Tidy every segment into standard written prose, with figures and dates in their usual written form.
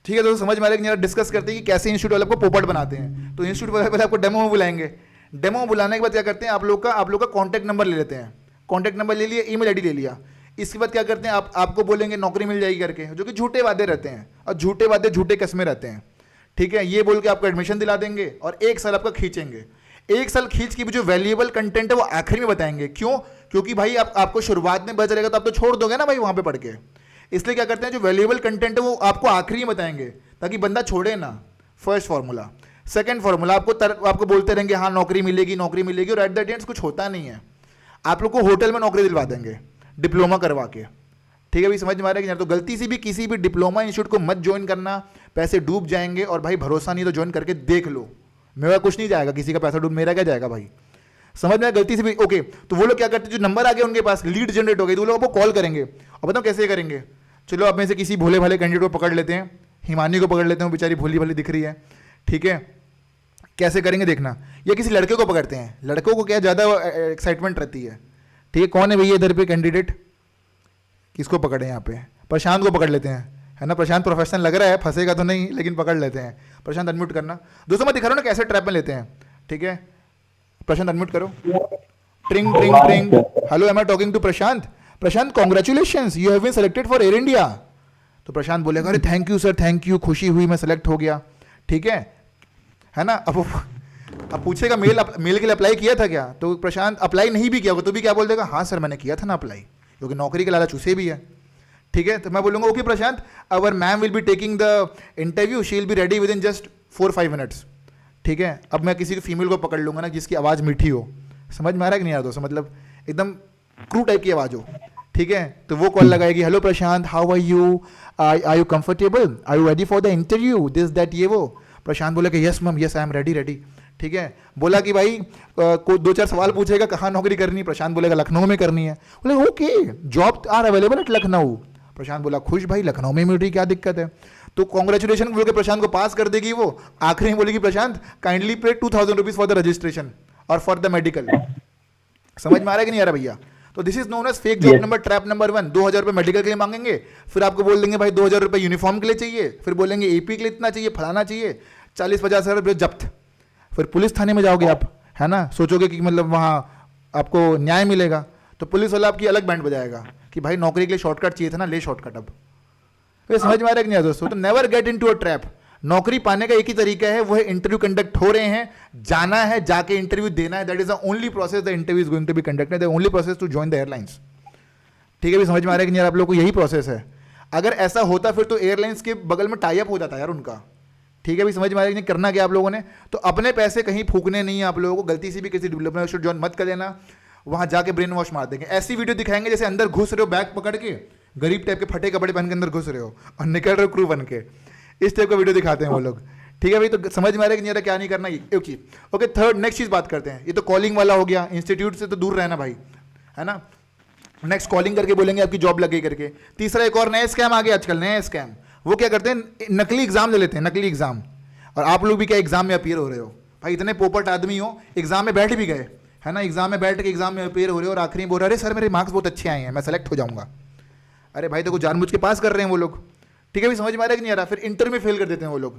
ठीक है दोस्तों, समझ में आ रहा है कि नहीं? डिस्कस करते हैं कि कैसे इंस्टीट्यूट वाले आपको पोपट बनाते हैं। तो इंस्टीट्यूट वाले पहले आपको डेमो में बुलाएंगे। डेमो में बुलाने के बाद क्या करते हैं, आप लोग का कॉन्टैक्ट नंबर ले लेते हैं। कॉन्टैक्ट नंबर ले लिया, ईमेल आईडी ले लिया। इसके बाद क्या करते हैं, आपको बोलेंगे नौकरी मिल जाएगी करके, जो कि झूठे वादे रहते हैं, और झूठे वादे झूठे कस्में रहते हैं। ठीक है, ये बोल के आपको एडमिशन दिला देंगे और 1 साल आपका खींचेंगे। 1 साल खींच के भी जो वैल्यूएबल कंटेंट है वो आखिरी में बताएंगे। क्यों? क्योंकि भाई आपको शुरुआत में बच रहेगा तो आप तो छोड़ दोगे ना भाई वहां पे पढ़ के। इसलिए क्या करते हैं, जो वैल्यूएबल कंटेंट है वो आपको आखिरी में बताएंगे ताकि बंदा छोड़े ना। First formula. सेकंड फॉर्मूला, आपको बोलते रहेंगे हाँ नौकरी मिलेगी नौकरी मिलेगी, और एट द एंड कुछ होता नहीं है। आप लोग को होटल में नौकरी दिलवा देंगे डिप्लोमा करवा के। ठीक है भाई, समझ में आ रहा है कि नहीं? तो गलती से भी किसी भी डिप्लोमा इंस्टीट्यूट को मत ज्वाइन करना, पैसे डूब जाएंगे। और भाई भरोसा नहीं तो ज्वाइन करके देख लो, मेरा कुछ नहीं जाएगा, किसी का पैसा डूब, मेरा क्या जाएगा भाई। समझ में आया? गलती से भी ओके। तो वो लोग क्या करते हैं, जो नंबर आ गया उनके पास, लीड जनरेट हो गई, तो वो लोग आपको कॉल करेंगे। और बताओ कैसे करेंगे? चलो अब में से किसी भोले भाले कैंडिडेट को पकड़ लेते हैं, हिमानी को पकड़ लेते हैं, बेचारी भोली भाली दिख रही है। ठीक है, कैसे करेंगे देखना। या किसी लड़के को पकड़ते हैं, लड़कों को क्या ज़्यादा एक्साइटमेंट रहती है। ठीक है, कौन है भैया इधर पे कैंडिडेट, किसको पकड़े यहाँ पे? प्रशांत को पकड़ लेते हैं, है ना? प्रशांत प्रोफेशनल लग रहा है, फंसेगा तो नहीं, लेकिन पकड़ लेते हैं। प्रशांत अनम्यूट करना। दोस्तों मैं दिखा रहा हूँ ना कैसे ट्रैप में लेते हैं। ठीक है, प्रशांत अनम्यूट करो। ट्रिंग ट्रिंग ट्रिंग, hello am I talking to Prashant? Prashant congratulation, you have been selected for Air India. तो प्रशांत बोलेगा अरे thank you sir, thank you, खुशी हुई, मैं सेलेक्ट हो गया। ठीक है ना? अब पूछेगा मेल के लिए अप्लाई किया था क्या? तो प्रशांत अप्लाई नहीं भी किया होगा तो भी क्या बोल देगा, हाँ सर मैंने किया था ना अप्लाई, क्योंकि नौकरी के लालच उसे भी है। ठीक है, तो मैं बोलूँगा okay Prashant, our ma'am will be taking the interview, she will be ready with in just 4-5 minutes. ठीक है, अब मैं किसी फीमेल को पकड़ लूँगा ना जिसकी आवाज़ मीठी हो। समझ में आ रहा है कि नहीं यार दोस्तों? मतलब एकदम क्रू टाइप की आवाज़ हो। ठीक है, तो वो कॉल लगाएगी, hello Prashant, how are you, are you comfortable, are you ready for the interview, this that ये वो। प्रशांत बोलेगा yes ma'am, yes I am ready ready. ठीक है, बोला कि भाई कोई 2-4 सवाल पूछेगा, कहाँ नौकरी करनी है? प्रशांत बोलेगा लखनऊ में करनी है। बोले okay, job are available at Lucknow. Prashant बोला खुश, भाई लखनऊ में मिल रही, क्या दिक्कत है? तो कॉन्ग्रेचुलेशन बोल के प्रशांत को पास कर देगी वो। आखिरी में बोलेगी प्रशांत काइंडली पे 2000 रुपीज फॉर द रजिस्ट्रेशन और फॉर द मेडिकल। समझ में आ रहा है कि नहीं आ रहा भैया? तो this is known as fake job number trap number 1। 2000 रुपये मेडिकल के लिए मांगेंगे, फिर आपको बोल देंगे भाई 2000 रुपये यूनिफॉर्म के लिए चाहिए, फिर बोलेंगे एपी के लिए इतना चाहिए, फलाना चाहिए, 40-50 हज़ार रुपये जब्त। फिर पुलिस थाने में जाओगे आप, है ना? सोचोगे कि मतलब वहाँ आपको न्याय मिलेगा, तो पुलिस वाला आपकी अलग बैंड बजाएगा कि भाई नौकरी के लिए शॉर्टकट चाहिए था ना, ले शॉर्टकट। अब तो समझ में आ रहा है कि नहीं दोस्तों? तो never get into a trap. नौकरी पाने का एक ही तरीका है, वो है इंटरव्यू कंडक्ट हो रहे हैं, जाना है, जाके इंटरव्यू देना है। That is the only process the interview is going to be conducted, the only process to join the airlines. ठीक है भी, समझ में आ रहा है कि नहीं यार? आप लोग को यही प्रोसेस है। अगर ऐसा होता फिर तो एयरलाइंस के बगल में टाई अप हो जाता यार उनका। ठीक है भी, समझ में आ रहा है कि नहीं? करना क्या आप लोगों ने, तो अपने पैसे कहीं फूकने नहीं है आप लोगों को। गलती से भी किसी डेवलपमेंट ज्वाइन मत कर लेना, वहां जाके ब्रेन वॉश मार देंगे। ऐसी वीडियो दिखाएंगे जैसे अंदर घुस रहे हो बैग पकड़ के, गरीब टाइप के फटे कपड़े पहन के अंदर घुस रहे हो और निकल रहे हो क्रू बन के। इस टाइप का वीडियो दिखाते हैं वो लोग। ठीक है भाई, तो समझ में आ रहा है कि नहीं क्या नहीं करना। ओके ओके, थर्ड नेक्स्ट चीज बात करते हैं। ये तो कॉलिंग वाला हो गया, इंस्टीट्यूट से तो दूर रहना भाई, है ना? नेक्स्ट कॉलिंग करके बोलेंगे आपकी जॉब लग गई करके। तीसरा एक और नया स्कैम आ गया आजकल, नया स्कैम। वो क्या करते हैं, नकली एग्जाम ले लेते हैं, नकली एग्जाम। और आप लोग भी क्या एग्जाम में अपीयर हो रहे हो भाई, इतने पोपट आदमी हो, एग्जाम में बैठ भी गए, है ना? एग्जाम में बैठ के एग्जाम में अपीयर हो रहे हो और आखिरी में बोल रहे अरे सर मेरे मार्क्स बहुत अच्छे आए हैं, मैं सेलेक्ट हो जाऊंगा। अरे भाई, तो कुछ जानबूझ के पास कर रहे हैं वो लोग। ठीक है भी, समझ में आ रहा है कि नहीं आ रहा? फिर इंटरव्यू में फेल कर देते हैं वो लोग।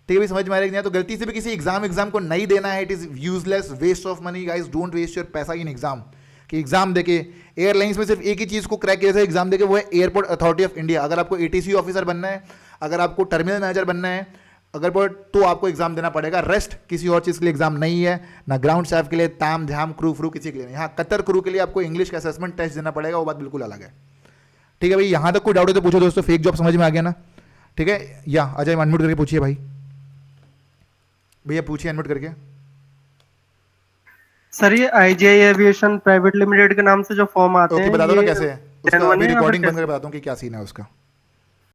ठीक है भी, समझ में आ रहा है कि नहीं? तो गलती से भी किसी एग्जाम को नहीं देना है। It is useless, waste of money guys, don't waste your पैसा इन एग्जाम। कि एग्जाम देके एयरलाइंस में सिर्फ एक ही चीज को क्रैक किया जाए एग्जाम देके, वो है एयरपोर्ट अथॉरिटी ऑफ इंडिया। अगर आपको एटीसी ऑफिसर बनना है, अगर आपको टर्मिनल मैनेजर बनना है, अगर तो आपको एग्जाम देना पड़ेगा। रेस्ट किसी और चीज के लिए एग्जाम नहीं है, ना ग्राउंड स्टाफ के लिए, ताम झाम क्रू फ्रू किसी के लिए नहीं। हाँ, कतर क्रू के लिए आपको इंग्लिश का असेसमेंट टेस्ट देना पड़ेगा, वो बात बिल्कुल अलग है। ठीक है भाई, यहां तक कोई डाउट है तो पूछो दोस्तों। फेक जॉब समझ में आ गया ना? ठीक है, या अजय अनम्यूट करके पूछिए भाई, भैया पूछिए अनम्यूट करके। सर ये आईजीआई एविएशन प्राइवेट लिमिटेड के नाम से जो फॉर्म आते हैं, ओके, बता दो ना कैसे है उसका। genuine अभी है या फिर रिकॉर्डिंग बंद कैसे? करके बताता हूँ कि क्या सीन है उसका।